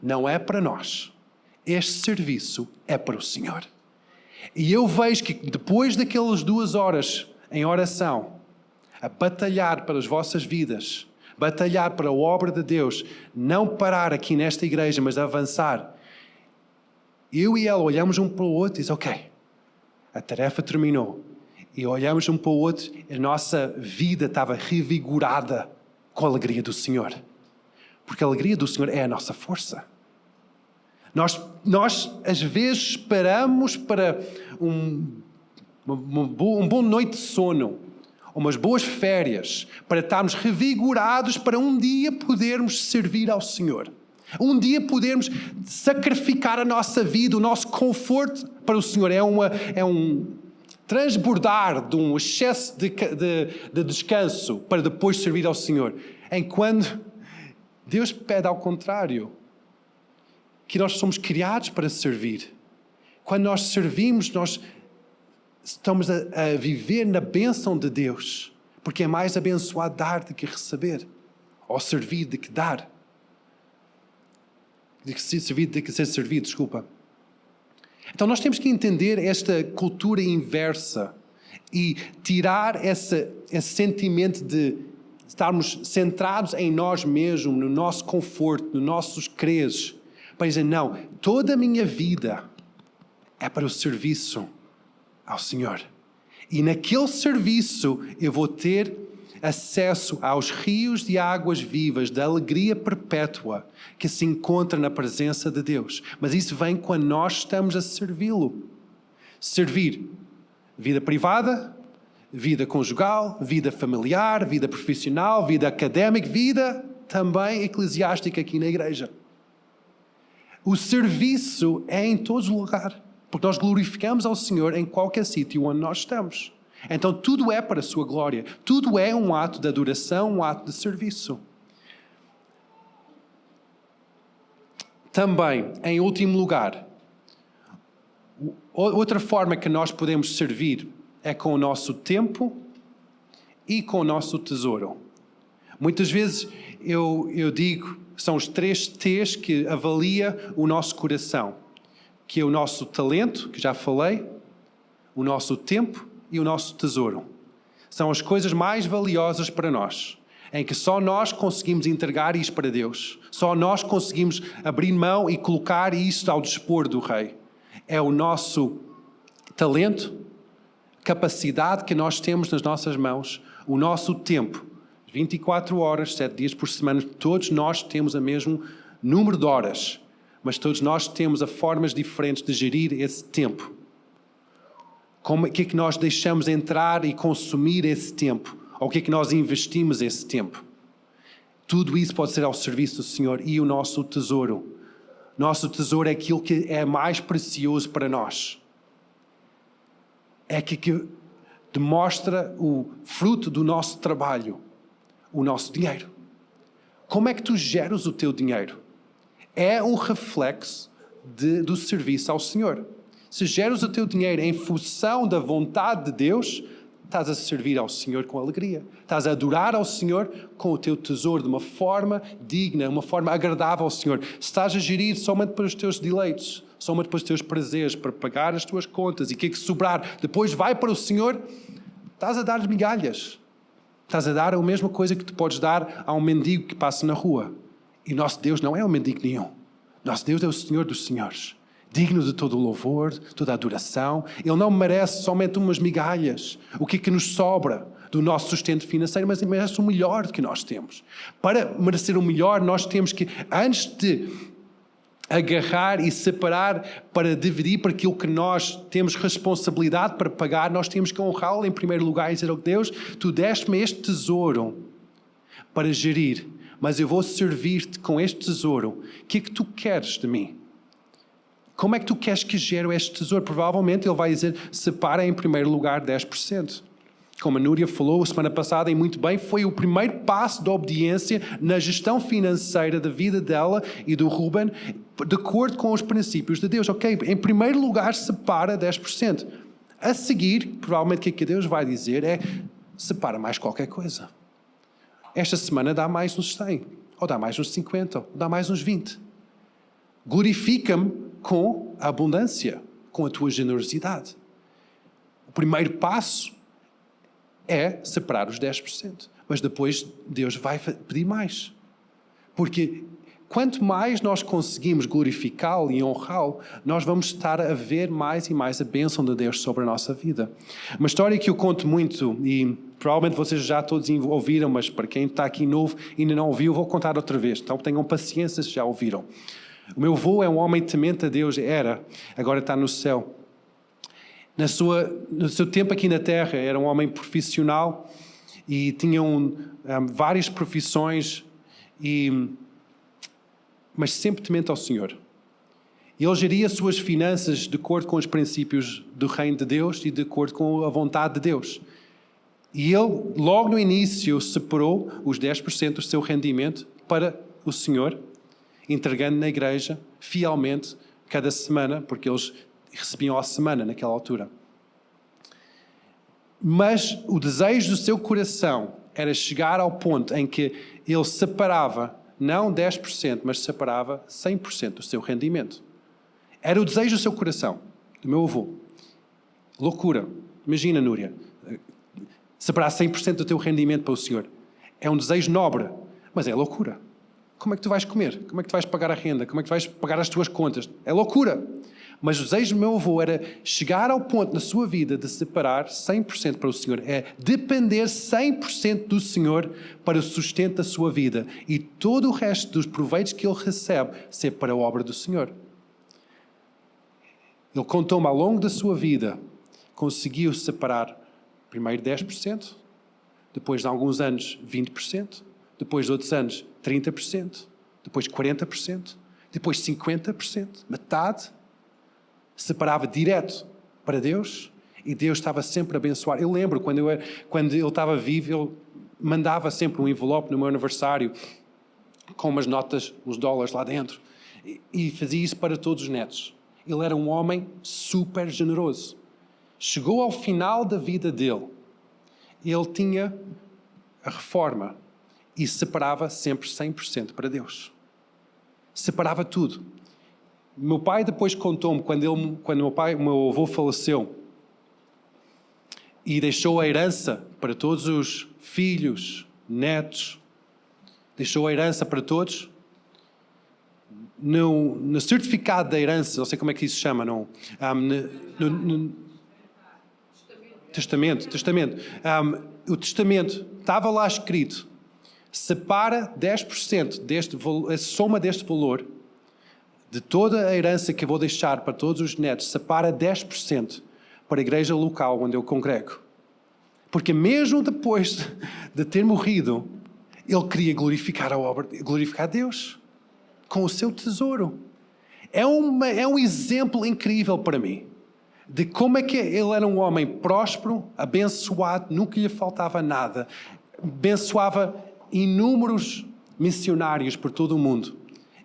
não é para nós, este serviço é para o Senhor. E eu vejo que depois daquelas 2 horas em oração, a batalhar pelas vossas vidas, batalhar para a obra de Deus, não parar aqui nesta igreja, mas avançar, eu e ela olhamos um para o outro e dizemos, ok, a tarefa terminou. E olhamos um para o outro, a nossa vida estava revigorada com a alegria do Senhor. Porque a alegria do Senhor é a nossa força. Nós às vezes esperamos para uma boa noite de sono, umas boas férias, para estarmos revigorados para um dia podermos servir ao Senhor. Um dia podermos sacrificar a nossa vida, o nosso conforto para o Senhor. É um transbordar de um excesso de descanso para depois servir ao Senhor. Enquanto Deus pede ao contrário, que nós somos criados para servir. Quando nós servimos, nós estamos a viver na bênção de Deus, porque é mais abençoado dar do que receber, ou servir do que dar, do que ser servido, desculpa. Então nós temos que entender esta cultura inversa e tirar esse sentimento de estarmos centrados em nós mesmos, no nosso conforto, nos nossos quereres, para dizer, não, toda a minha vida é para o serviço ao Senhor. E naquele serviço eu vou ter acesso aos rios de águas vivas, da alegria perpétua que se encontra na presença de Deus. Mas isso vem quando nós estamos a servi-lo. Servir vida privada, vida conjugal, vida familiar, vida profissional, vida académica, vida também eclesiástica aqui na igreja. O serviço é em todos os lugares, porque nós glorificamos ao Senhor em qualquer sítio onde nós estamos. Então tudo é para a sua glória, tudo é um ato de adoração, um ato de serviço. Também, em último lugar, outra forma que nós podemos servir é com o nosso tempo e com o nosso tesouro. Muitas vezes eu digo, são os 3 T's que avalia o nosso coração, que é o nosso talento, que já falei, o nosso tempo e o nosso tesouro. São as coisas mais valiosas para nós, em que só nós conseguimos entregar isto para Deus. Só nós conseguimos abrir mão e colocar isto ao dispor do Rei. É o nosso talento, capacidade que nós temos nas nossas mãos, o nosso tempo. Às 24 horas, 7 dias por semana, todos nós temos o mesmo número de horas, mas todos nós temos formas diferentes de gerir esse tempo. O que é que nós deixamos entrar e consumir esse tempo? Ou o que é que nós investimos esse tempo? Tudo isso pode ser ao serviço do Senhor e o nosso tesouro. Nosso tesouro é aquilo que é mais precioso para nós. É que demonstra o fruto do nosso trabalho, o nosso dinheiro. Como é que tu geras o teu dinheiro? É um reflexo do serviço ao Senhor. Se geras o teu dinheiro em função da vontade de Deus, estás a servir ao Senhor com alegria. Estás a adorar ao Senhor com o teu tesouro de uma forma digna, uma forma agradável ao Senhor. Se estás a gerir somente para os teus deleites, somente para os teus prazeres, para pagar as tuas contas e o que é que sobrar, depois vai para o Senhor, estás a dar migalhas. Estás a dar a mesma coisa que tu podes dar a um mendigo que passa na rua. E nosso Deus não é um mendigo nenhum. Nosso Deus é o Senhor dos Senhores. Digno de todo o louvor, toda a adoração. Ele não merece somente umas migalhas. O que é que nos sobra do nosso sustento financeiro, mas ele merece o melhor que nós temos. Para merecer o melhor, nós temos que, antes de agarrar e separar para dividir para aquilo que nós temos responsabilidade para pagar, nós temos que honrá-lo em primeiro lugar e dizer, oh Deus, tu deste-me este tesouro para gerir, mas eu vou servir-te com este tesouro. O que é que tu queres de mim? Como é que tu queres que gere este tesouro? Provavelmente ele vai dizer, separa em primeiro lugar 10%. Como a Núria falou semana passada e muito bem, foi o primeiro passo da obediência na gestão financeira da vida dela e do Ruben, de acordo com os princípios de Deus. Ok, em primeiro lugar separa 10%. A seguir, provavelmente o que Deus vai dizer é, separa mais qualquer coisa. Esta semana dá mais uns 100, ou dá mais uns 50, ou dá mais uns 20. Glorifica-me com a abundância, com a tua generosidade. O primeiro passo é separar os 10%. Mas depois Deus vai pedir mais. Porque quanto mais nós conseguimos glorificá-lo e honrá-lo, nós vamos estar a ver mais e mais a bênção de Deus sobre a nossa vida. Uma história que eu conto muito, e provavelmente vocês já todos ouviram, mas para quem está aqui novo e ainda não ouviu, vou contar outra vez. Então tenham paciência se já ouviram. O meu avô é um homem temente a Deus, agora está no céu. No seu tempo aqui na Terra, era um homem profissional e tinha várias profissões, mas sempre temente ao Senhor. Ele geria suas finanças de acordo com os princípios do reino de Deus e de acordo com a vontade de Deus. E ele, logo no início, separou os 10% do seu rendimento para o Senhor, entregando na igreja, fielmente, cada semana, porque eles recebiam à semana naquela altura. Mas o desejo do seu coração era chegar ao ponto em que ele separava, não 10%, mas separava 100% do seu rendimento. Era o desejo do seu coração, do meu avô. Loucura. Imagina, Núria, separar 100% do teu rendimento para o Senhor. É um desejo nobre, mas é loucura. Como é que tu vais comer? Como é que tu vais pagar a renda? Como é que tu vais pagar as tuas contas? É loucura. Mas o desejo do meu avô era chegar ao ponto na sua vida de separar 100% para o Senhor. É depender 100% do Senhor para o sustento da sua vida. E todo o resto dos proveitos que ele recebe ser para a obra do Senhor. Ele contou-me ao longo da sua vida, conseguiu separar primeiro 10%, depois de alguns anos 20%, depois de outros anos 30%, depois 40%, depois 50%, metade. Separava direto para Deus e Deus estava sempre a abençoar. Eu lembro, quando ele estava vivo, ele mandava sempre um envelope no meu aniversário com umas notas, uns dólares lá dentro, e fazia isso para todos os netos. Ele era um homem super generoso. Chegou ao final da vida dele, ele tinha a reforma e separava sempre 100% para Deus. Separava tudo. Meu pai depois contou-me, quando o meu avô faleceu e deixou a herança para todos os filhos, netos, deixou a herança para todos, no certificado da herança, não sei como é que isso se chama, no testamento. O testamento estava lá escrito separa 10% a soma deste valor, de toda a herança que eu vou deixar para todos os netos, separa 10% para a igreja local onde eu congrego. Porque mesmo depois de ter morrido, ele queria glorificar a obra, glorificar Deus com o seu tesouro. É um exemplo incrível para mim de como é que ele era um homem próspero, abençoado, nunca lhe faltava nada, abençoava inúmeros missionários por todo o mundo,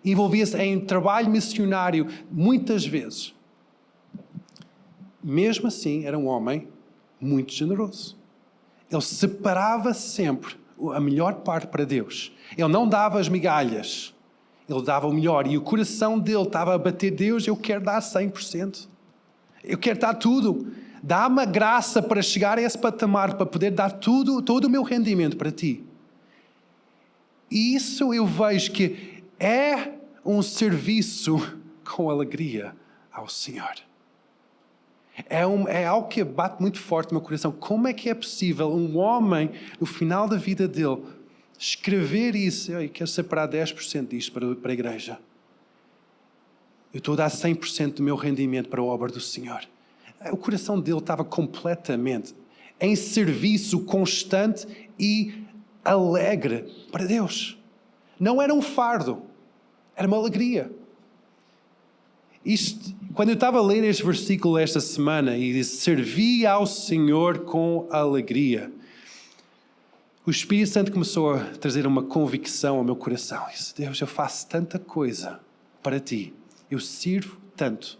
envolvia-se em trabalho missionário muitas vezes. Mesmo assim, era um homem muito generoso. Ele separava sempre a melhor parte para Deus. Ele não dava as migalhas, ele dava o melhor. E o coração dele estava a bater: Deus, eu quero dar 100%. Eu quero dar tudo. Dá-me a graça para chegar a esse patamar, para poder dar tudo, todo o meu rendimento para Ti. E isso eu vejo que é um serviço com alegria ao Senhor. É algo que bate muito forte no meu coração. Como é que é possível um homem, no final da vida dele, escrever isso? Eu quero separar 10% disto para a igreja. Eu estou a dar 100% do meu rendimento para a obra do Senhor. O coração dele estava completamente em serviço constante e alegre para Deus. Não era um fardo, era uma alegria. Quando eu estava a ler este versículo esta semana e disse: servi ao Senhor com alegria, o Espírito Santo começou a trazer uma convicção ao meu coração. Eu disse: Deus, eu faço tanta coisa para Ti, eu sirvo tanto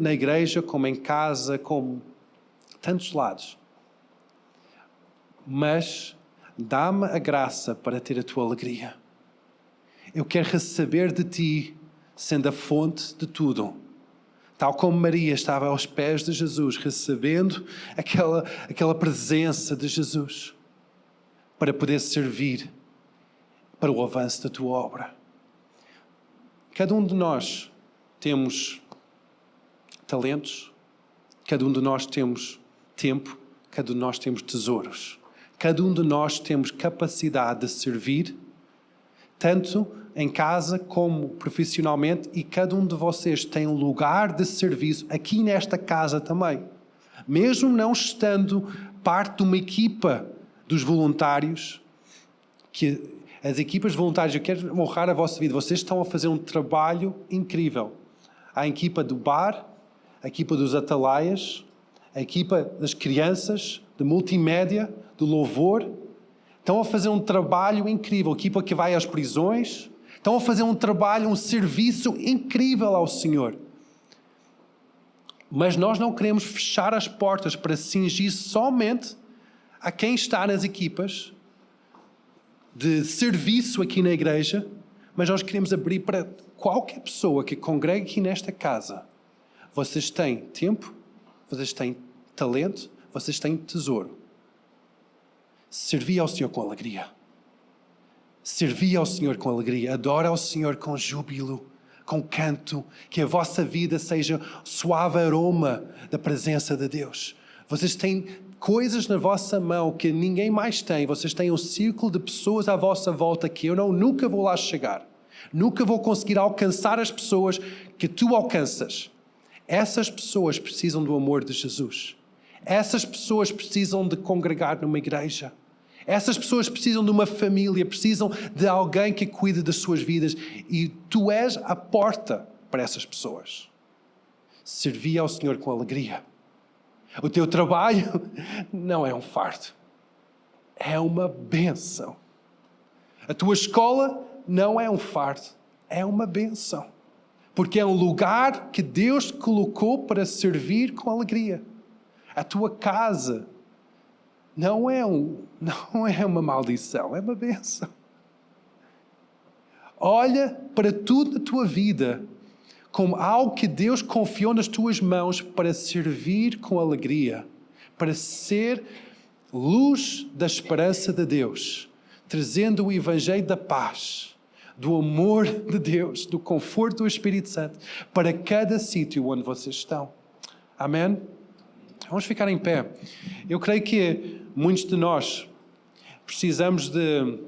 na igreja como em casa, como tantos lados, mas dá-me a graça para ter a Tua alegria. Eu quero receber de Ti, sendo a fonte de tudo. Tal como Maria estava aos pés de Jesus, recebendo aquela presença de Jesus, para poder servir para o avanço da Tua obra. Cada um de nós temos talentos, cada um de nós temos tempo, cada um de nós temos tesouros. Cada um de nós temos capacidade de servir, tanto em casa como profissionalmente, e cada um de vocês tem um lugar de serviço aqui nesta casa também. Mesmo não estando parte de uma equipa dos voluntários, que as equipas voluntárias, eu quero honrar a vossa vida, vocês estão a fazer um trabalho incrível. Há a equipa do bar, a equipa dos atalaias, a equipa das crianças, de multimédia, do louvor. Estão a fazer um trabalho incrível. A equipa que vai às prisões. Estão a fazer um trabalho, um serviço incrível ao Senhor. Mas nós não queremos fechar as portas para cingir somente a quem está nas equipas de serviço aqui na igreja, mas nós queremos abrir para qualquer pessoa que congregue aqui nesta casa. Vocês têm tempo, vocês têm talento, vocês têm tesouro. Servi ao Senhor com alegria. Servi ao Senhor com alegria. Adora ao Senhor com júbilo, com canto. Que a vossa vida seja suave aroma da presença de Deus. Vocês têm coisas na vossa mão que ninguém mais tem. Vocês têm um círculo de pessoas à vossa volta que eu nunca vou lá chegar. Nunca vou conseguir alcançar as pessoas que tu alcanças. Essas pessoas precisam do amor de Jesus. Essas pessoas precisam de congregar numa igreja. Essas pessoas precisam de uma família, precisam de alguém que cuide das suas vidas. E tu és a porta para essas pessoas. Servi ao Senhor com alegria. O teu trabalho não é um fardo. É uma bênção. A tua escola não é um fardo. É uma bênção. Porque é um lugar que Deus colocou para servir com alegria. A tua casa não é uma maldição, é uma bênção. Olha para tudo na tua vida como algo que Deus confiou nas tuas mãos para servir com alegria, para ser luz da esperança de Deus, trazendo o Evangelho da paz, do amor de Deus, do conforto do Espírito Santo, para cada sítio onde vocês estão. Amém? Vamos ficar em pé. Eu creio que muitos de nós precisamos de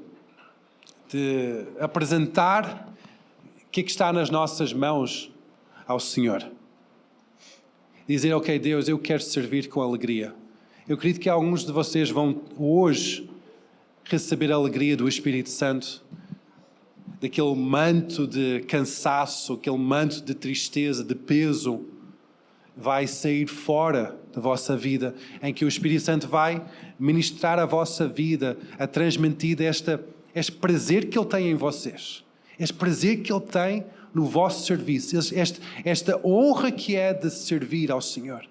de apresentar o que está nas nossas mãos ao Senhor. Dizer, ok, Deus, eu quero servir com alegria. Eu acredito que alguns de vocês vão hoje receber a alegria do Espírito Santo, daquele manto de cansaço, aquele manto de tristeza, de peso, vai sair fora da vossa vida, em que o Espírito Santo vai ministrar a vossa vida, a transmitir este prazer que Ele tem em vocês, este prazer que Ele tem no vosso serviço, esta honra que é de servir ao Senhor.